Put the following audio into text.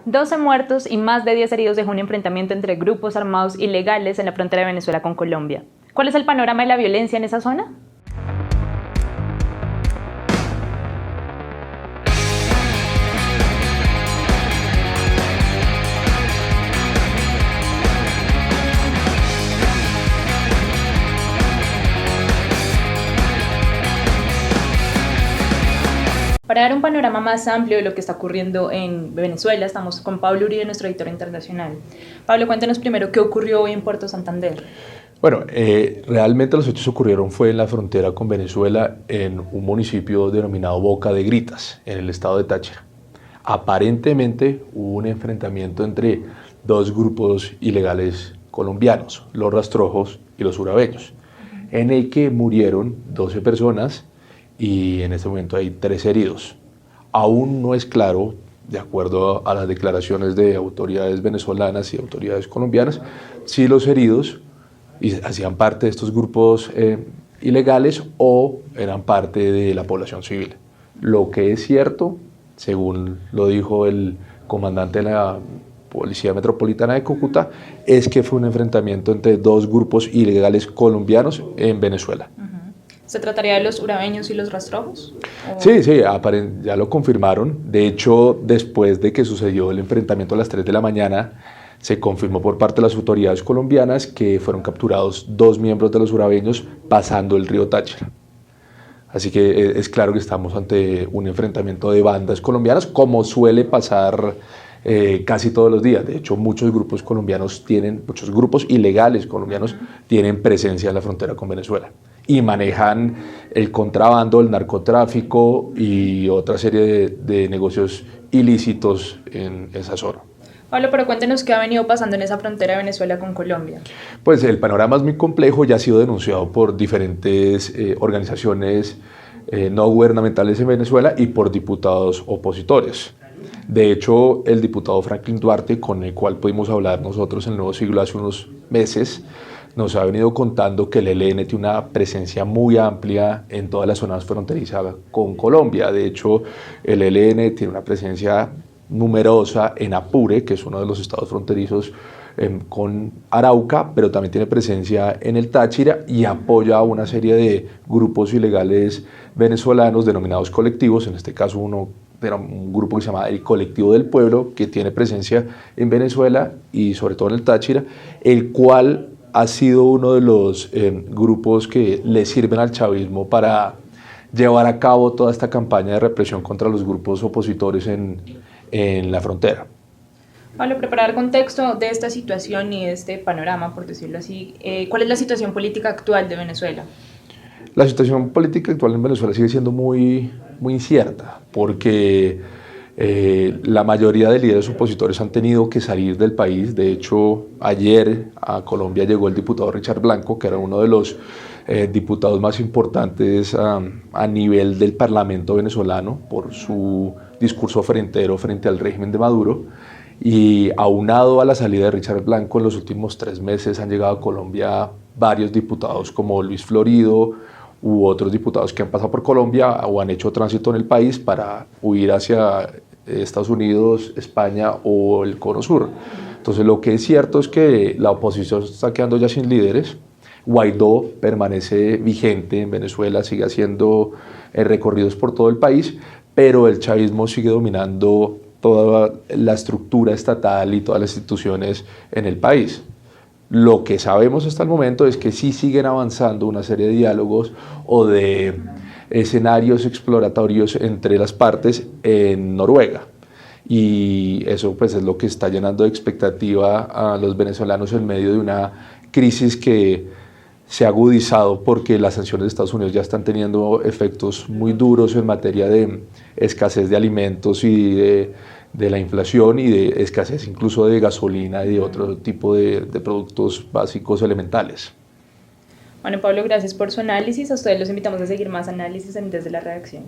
12 muertos y más de 10 heridos dejó un enfrentamiento entre grupos armados ilegales en la frontera de Venezuela con Colombia. ¿Cuál es el panorama de la violencia en esa zona? Para dar un panorama más amplio de lo que está ocurriendo en Venezuela, estamos con Pablo Uribe, nuestro editor internacional. Pablo, cuéntanos primero qué ocurrió hoy en Puerto Santander. Bueno, realmente los hechos ocurrieron fue en la frontera con Venezuela, en un municipio denominado Boca de Gritas, en el estado de Táchira. Aparentemente hubo un enfrentamiento entre dos grupos ilegales colombianos, los rastrojos y los urabeños, en el que murieron 12 personas y en este momento hay 3 heridos. Aún no es claro, de acuerdo a las declaraciones de autoridades venezolanas y autoridades colombianas, si los heridos hacían parte de estos grupos ilegales o eran parte de la población civil. Lo que es cierto, según lo dijo el comandante de la Policía Metropolitana de Cúcuta, es que fue un enfrentamiento entre dos grupos ilegales colombianos en Venezuela. ¿Se trataría de los urabeños y los rastrojos? Sí, ya lo confirmaron. De hecho, después de que sucedió el enfrentamiento a las 3 de la mañana, se confirmó por parte de las autoridades colombianas que fueron capturados 2 miembros de los urabeños pasando el río Táchira. Así que es claro que estamos ante un enfrentamiento de bandas colombianas, como suele pasar casi todos los días. De hecho, muchos grupos ilegales colombianos tienen presencia en la frontera con Venezuela y manejan el contrabando, el narcotráfico y otra serie de negocios ilícitos en esa zona. Pablo, pero cuéntenos qué ha venido pasando en esa frontera de Venezuela con Colombia. Pues el panorama es muy complejo, ya ha sido denunciado por diferentes organizaciones no gubernamentales en Venezuela y por diputados opositores. De hecho, el diputado Franklin Duarte, con el cual pudimos hablar nosotros en el Nuevo Siglo hace unos meses, nos ha venido contando que el ELN tiene una presencia muy amplia en todas las zonas fronterizas con Colombia. De hecho, el ELN tiene una presencia numerosa en Apure, que es uno de los estados fronterizos con Arauca, pero también tiene presencia en el Táchira y apoya a una serie de grupos ilegales venezolanos denominados colectivos. En este caso era un grupo que se llama el Colectivo del Pueblo, que tiene presencia en Venezuela y sobre todo en el Táchira, el cual ha sido uno de los grupos que le sirven al chavismo para llevar a cabo toda esta campaña de represión contra los grupos opositores en la frontera. Pablo, para dar contexto de esta situación y de este panorama, por decirlo así, ¿cuál es la situación política actual de Venezuela? La situación política actual en Venezuela sigue siendo muy incierta, porque la mayoría de líderes opositores han tenido que salir del país. De hecho, ayer a Colombia llegó el diputado Richard Blanco, que era uno de los diputados más importantes a nivel del Parlamento venezolano por su discurso frentero frente al régimen de Maduro. Y aunado a la salida de Richard Blanco, en los últimos 3 meses han llegado a Colombia varios diputados como Luis Florido u otros diputados que han pasado por Colombia o han hecho tránsito en el país para huir hacia Estados Unidos, España o el Cono Sur. Entonces, lo que es cierto es que la oposición está quedando ya sin líderes. Guaidó permanece vigente en Venezuela, sigue haciendo recorridos por todo el país, pero el chavismo sigue dominando toda la estructura estatal y todas las instituciones en el país. Lo que sabemos hasta el momento es que sí siguen avanzando una serie de diálogos o de escenarios exploratorios entre las partes en Noruega. Y eso pues es lo que está llenando de expectativa a los venezolanos en medio de una crisis que se ha agudizado porque las sanciones de Estados Unidos ya están teniendo efectos muy duros en materia de escasez de alimentos y de la inflación y de escasez incluso de gasolina y de otro tipo de productos básicos elementales. Bueno, Pablo, gracias por su análisis. A ustedes los invitamos a seguir más análisis Desde la Redacción.